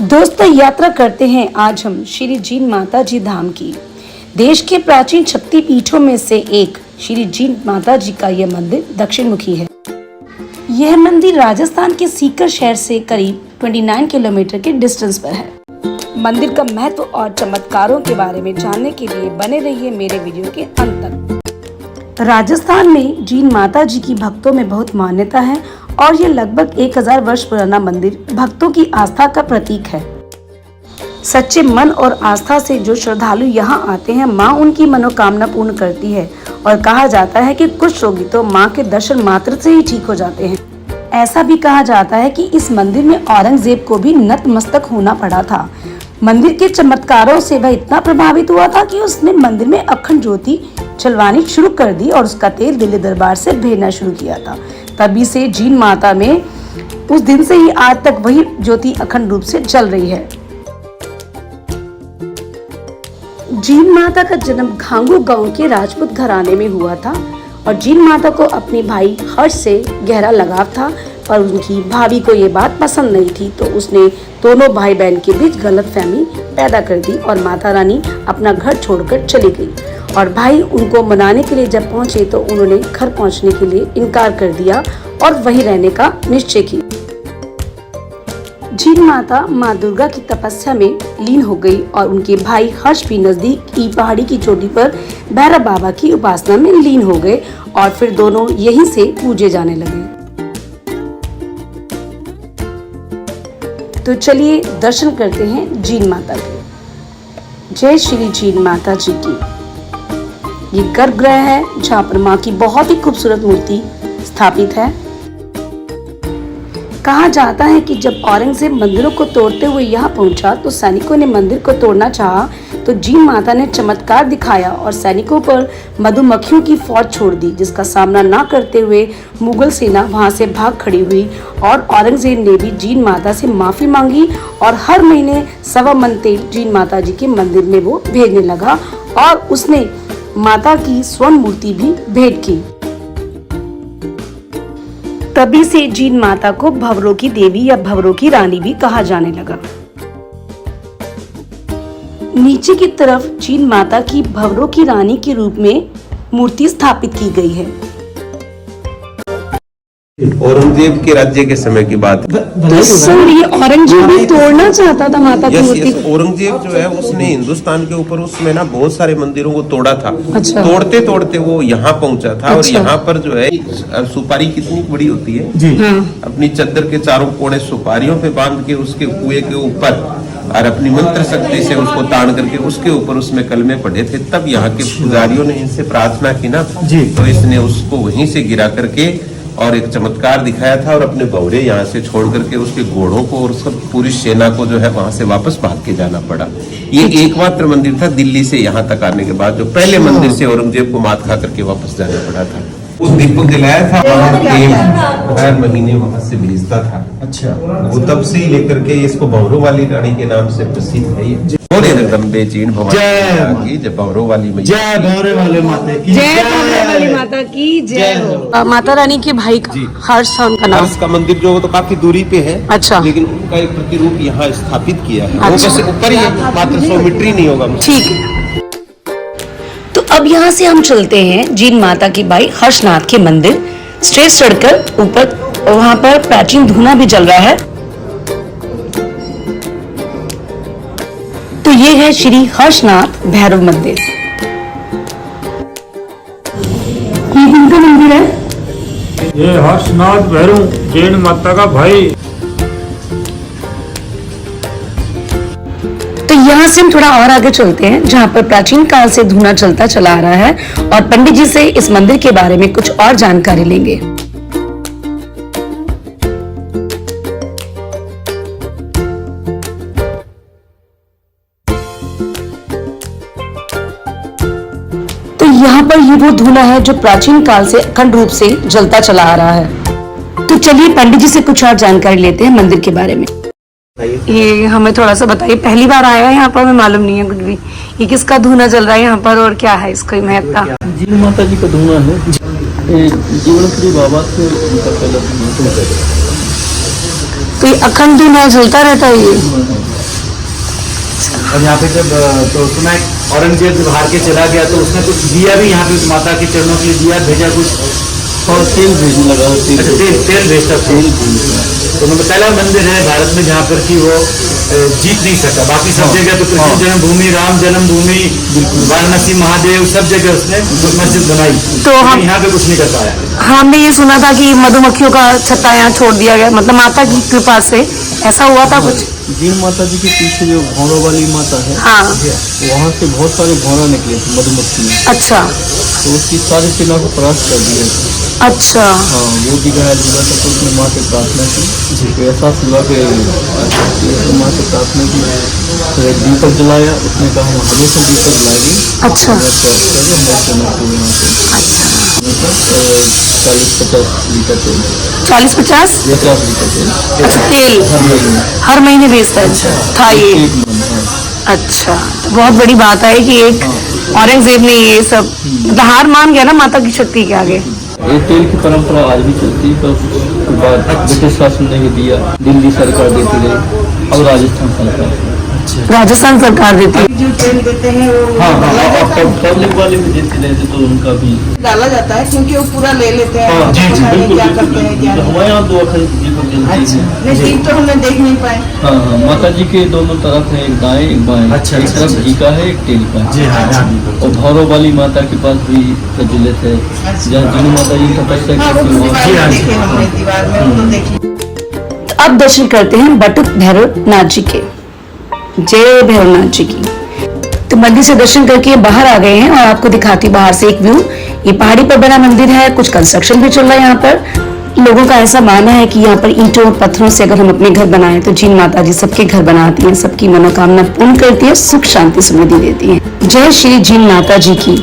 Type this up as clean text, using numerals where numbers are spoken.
दोस्तों, यात्रा करते हैं आज हम श्री जीन माता जी धाम की। देश के प्राचीन शक्ति पीठों में से एक श्री जीन माता जी का यह मंदिर दक्षिण मुखी है। यह मंदिर राजस्थान के सीकर शहर से करीब 29 किलोमीटर के डिस्टेंस पर है। मंदिर का महत्व और चमत्कारों के बारे में जानने के लिए बने रहिए मेरे वीडियो के अंत तक। राजस्थान में जीन माता जी की भक्तों में बहुत मान्यता है और यह लगभग 1000 वर्ष पुराना मंदिर भक्तों की आस्था का प्रतीक है। सच्चे मन और आस्था से जो श्रद्धालु यहाँ आते हैं, माँ उनकी मनोकामना पूर्ण करती है और कहा जाता है कि कुछ रोगी तो माँ के दर्शन मात्र से ही ठीक हो जाते हैं। ऐसा भी कहा जाता है कि इस मंदिर में औरंगजेब को भी नतमस्तक होना पड़ा था। मंदिर के चमत्कारों से वह इतना प्रभावित हुआ था कि उसने मंदिर में अखंड ज्योति जलवानी शुरू कर दी और उसका तेल दिल्ली दरबार से भेजना शुरू किया था। तभी से जीन माता में उस दिन से ही आज तक वही ज्योति अखंड रूप से जल रही है। जीन माता का जन्म घांगू गांव के राजपूत घराने में हुआ था और जीन माता को अपने भाई हर्ष से गहरा लगाव था, पर उनकी भाभी को ये बात पसंद नहीं थी, तो उसने दोनों भाई बहन के बीच गलतफहमी पैदा कर दी और माता रानी अपना घर छोड़कर चली गई। और भाई उनको मनाने के लिए जब पहुंचे तो उन्होंने घर पहुंचने के लिए इनकार कर दिया और वहीं रहने का निश्चय किया। जीन माता माँ दुर्गा की तपस्या में लीन हो गई और उनके भाई हर्ष भी नजदीक की पहाड़ी की चोटी पर भैरव बाबा की उपासना में लीन हो गए और फिर दोनों यहीं से पूजे जाने लगे। तो चलिए दर्शन करते हैं जीन माता के। जय श्री जीन माता जी की। ये गर्भगृह है जहाँ पर माँ की बहुत ही खूबसूरत मूर्ति स्थापित है। कहा जाता है कि जब औरंगजेब मंदिरों को तोड़ते हुए यहाँ पहुंचा तो सैनिकों ने मंदिर को तोड़ना चाहा, तो जीन माता ने चमत्कार दिखाया और सैनिकों पर मधुमक्खियों की फौज छोड़ दी, जिसका सामना न करते हुए मुगल सेना वहां से भाग खड़ी हुई और औरंगजेब ने भी जीन माता से माफी मांगी और हर महीने 1.25 मन तेल जीन माता जी के मंदिर में वो भेजने लगा और उसने माता की स्वर्ण मूर्ति भी भेंट की। तभी से जीन माता को भंवरों की देवी या भंवरों की रानी भी कहा जाने लगा। नीचे की तरफ जीन माता की भंवरों की रानी के रूप में मूर्ति स्थापित की गई है। औरंगजेब के राज्य के समय की बात है। ये औरंगजेब भी तोड़ना चाहता था माता की मूर्ति को। औरंगजेब जो है उसने हिंदुस्तान के ऊपर उसमें ना बहुत सारे मंदिरों को तोड़ा था। अच्छा। तोड़ते तोड़ते वो यहाँ पहुंचा था। अच्छा। और यहाँ पर जो है सुपारी कितनी बड़ी होती है जी। हाँ। अपनी चद्दर के चारों कोने सुपारियों पे बांध के उसके कुएं के ऊपर और अपनी मंत्र शक्ति से उसको ताड़ करके उसके ऊपर उसमें कलमे पढ़े थे। तब यहाँ के पुजारियों ने इनसे प्रार्थना की ना, तो इसने उसको वहीं से गिरा करके और एक चमत्कार दिखाया था और अपने भंवरे यहाँ से छोड़ करके उसके घोड़ों को और सब पूरी सेना को जो है वहां से वापस भाग के जाना पड़ा। ये एकमात्र मंदिर था दिल्ली से यहाँ तक आने के बाद जो पहले मंदिर से औरंगजेब को मात खा करके वापस जाना पड़ा था। उस दीपक जलाया था हर महीने वहां से भेजता था। अच्छा। वो तब से ही लेकर के इसको भंवरों वाली रानी के नाम से प्रसिद्ध है। ये जगदम्बे जीन भवानी की जय भंवरों वाली मैया, जय भंवरे वाले माता की जय भंवरे वाली माता की जय हो। माता रानी के भाई का हर्ष था उनका नाम। हर्ष का मंदिर जो तो काफी दूरी पे है। अच्छा। लेकिन उनका एक प्रतिरूप यहाँ स्थापित किया है। अच्छा। वो बस ऊपर ही है, मात्र 100 मीटर ही नहीं होगा। ठीक है। तो अब यहाँ से हम चलते हैं जीन माता की भाई हर्षनाथ के मंदिर। स्टेज चढ़कर ऊपर वहाँ पर प्राचीन धूना भी जल रहा है। तो ये है श्री हर्षनाथ भैरव मंदिर। ये किनका मंदिर है? ये हर्षनाथ भैरव जैन माता का भाई। तो यहाँ से हम थोड़ा और आगे चलते हैं जहाँ पर प्राचीन काल से धूना चलता चला आ रहा है और पंडित जी से इस मंदिर के बारे में कुछ और जानकारी लेंगे। तो यहाँ पर ये वो धूना है जो प्राचीन काल से अखंड रूप से जलता चला आ रहा है। तो चलिए पंडित जी से कुछ और जानकारी लेते हैं मंदिर के बारे में। ये हमें थोड़ा सा बताइए, पहली बार आया है यहाँ पर, हमें मालूम नहीं है कुछ भी। ये किसका धूना जल रहा है यहाँ पर और क्या है इसकी महत्ता? जीन माता जी का धूना है। जीवनपुरी बाबा से उनका पहला धूना। तो ये अखंड धूना जलता रहता है ये? और यहाँ पे जब तो सुना है औरंगजेब जब हार के चला गया तो उसने कुछ दिया भी यहाँ पे उस माता के चरणों के लिए दिया भेजा कुछ और तेल भेजने लगा, अच्छा तेल भेजता था। तो मतलब पहला मंदिर है भारत में जहाँ पर कि वो जीत नहीं सका। बाकी सब जगह तो कृष्ण जन्मभूमि, राम जन्मभूमि, वाराणसी महादेव सब जगह उसने मस्जिद बनाई, तो हम यहाँ पे कुछ नहीं कर पाया। हमने ये सुना था कि मधुमक्खियों का छत्ता यहाँ छोड़ दिया गया, मतलब माता की कृपा से ऐसा हुआ था कुछ। जीन माता जी के पीछे जो भौरों वाली माता है, हाँ वहाँ से बहुत सारे भौरा निकले थे मधुमक्खी में, अच्छा तो उसकी सारी सेना को परास्त कर दिया था। अच्छा हाँ, वो दिखाया जुड़ा था, तो उसने माँ से प्रार्थना की, तो ऐसा हुआ कि माँ से प्रार्थना की, तो एक दीपक जलाया, उसने कहा हम हमेशा दीपक जलाएंगे। अच्छा मैं सेना को यहाँ से 40-50 लीटर तेल, 40-50 50 लीटर तेल अच्छा तेल हर महीने, हर महीने बेचता है था ये। एक मन। हाँ, अच्छा तो बहुत बड़ी बात है कि एक औरंगजेब ने ये सब मतलब हार मान गया ना माता की शक्ति के आगे। ये तेल की परंपरा आज भी चलती है, पर उसके बाद ब्रिटिश शासन ने भी दिया, दिल्ली सरकार देती रही, अब राजस्थान सरकार, राजस्थान सरकार देती है। जो तेल देते हैं वो हाँ डाला हाँ, जाता है, पब्लिक वाले भी देते रहते, तो उनका भी डाला जाता है क्योंकि वो पूरा ले लेते हैं। हाँ, जी, पता नहीं बिल्कुल, क्या बिल्कुल, करते हैं क्या बिल्कुल। नहीं। हमारे यहाँ 2 अखंड दीपक जलते अच्छा हैं। नहीं दीप तो हमने देख नहीं पाए। हाँ हाँ, माता जी के दोनों तरफ है, एक दाएं एक बाएं, अच्छा, एक अच्छा, तरफ अच्छा। घी का है, एक तेल का जी है। हाँ, और भौरों वाली माता के पास भी प्रज्वलित है, जहाँ जिन माता जी तपस्या हाँ वो करती तो है दीवार वहाँ। में देखे हमने, दीवार में वो तो देखी। अब दर्शन करते हैं बटुक भैरवनाथ जी के। जय भैरवनाथ जी की। तो मंदिर से दर्शन करके बाहर आ गए हैं और आपको दिखाती हूँ बाहर से एक व्यू। ये पहाड़ी पर बना मंदिर है, कुछ कंस्ट्रक्शन भी चल रहा है यहाँ पर। लोगों का ऐसा मानना है कि यहाँ पर ईंटों और पत्थरों से अगर हम अपने घर बनाएं तो जीन माता जी सबके घर बनाती हैं, सबकी मनोकामना पूर्ण करती है, सुख शांति समृद्धि देती है। जय श्री जीन माता जी की।